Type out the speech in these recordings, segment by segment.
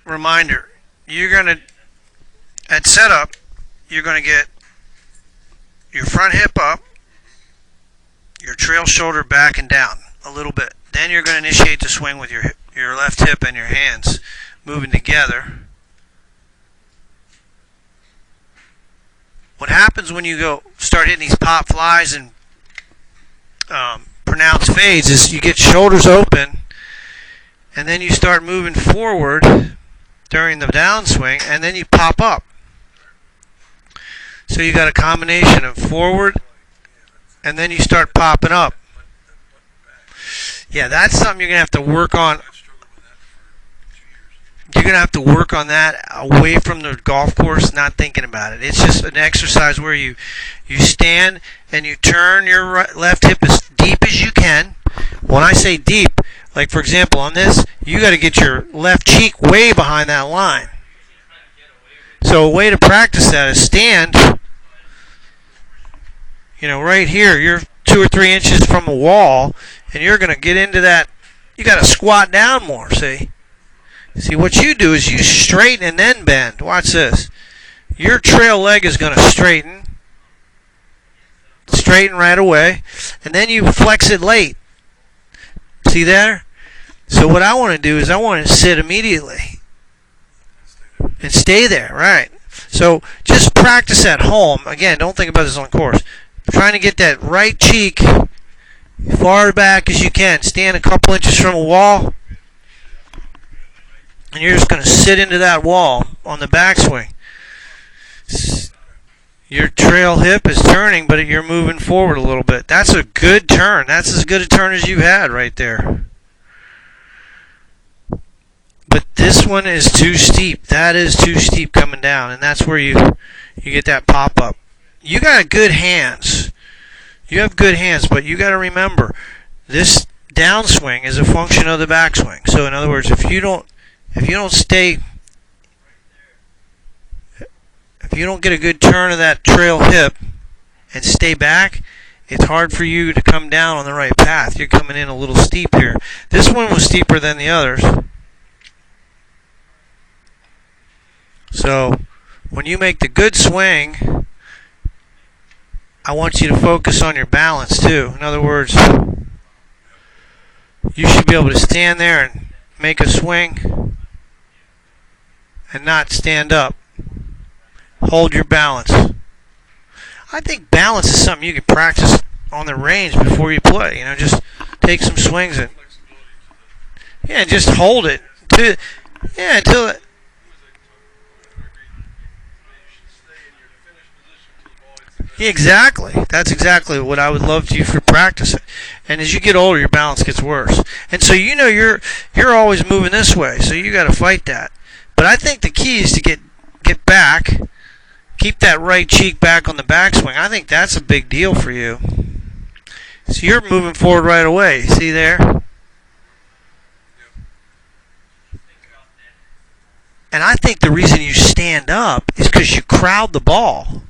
reminder, you're going to, at setup, you're going to get your front hip up, your trail shoulder back and down a little bit. Then you're going to initiate the swing with your left hip and your hands moving together. What happens when you start hitting these pop flies and pronounced fades is you get shoulders open, and then you start moving forward during the downswing, and then you pop up. So you got a combination of forward, and then you start popping up. Yeah, that's something you're going to have to work on. You're going to have to work on that away from the golf course, not thinking about it. It's just an exercise where you stand and you turn your left hip as deep as you can. When I say deep, like for example on this, you got to get your left cheek way behind that line. So a way to practice that is stand, right here. You're 2 or 3 inches from a wall, and you're going to get into that. You got to squat down more, see? See, what you do is you straighten and then bend. Watch this. Your trail leg is going to straighten right away, and then you flex it late. See there? So what I want to do is I want to sit immediately and stay there, right? So just practice at home. Again, don't think about this on course. Trying to get that right cheek far back as you can. Stand a couple inches from a wall, and you're just going to sit into that wall on the backswing. Your trail hip is turning, but you're moving forward a little bit. That's a good turn. That's as good a turn as you've had right there. But this one is too steep. That is too steep coming down, and that's where you get that pop-up. You got good hands. You have good hands, but you got to remember, this downswing is a function of the backswing. So in other words, if you don't get a good turn of that trail hip and stay back, it's hard for you to come down on the right path. You're coming in a little steep here. This one was steeper than the others. So when you make the good swing, I want you to focus on your balance too. In other words, you should be able to stand there and make a swing and not stand up. Hold your balance. I think balance is something you can practice on the range before you play. Just take some swings and just hold it until it. Yeah, exactly. That's exactly what I would love to you for practicing. And as you get older, your balance gets worse. And so you're always moving this way, so you got to fight that. But I think the key is to get back, keep that right cheek back on the backswing. I think that's a big deal for you. So you're moving forward right away. See there? And I think the reason you stand up is because you crowd the ball.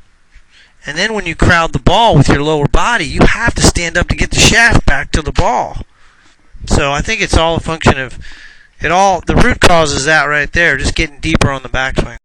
And then when you crowd the ball with your lower body, you have to stand up to get the shaft back to the ball. So I think it's all a function of the root cause is that right there, just getting deeper on the backswing.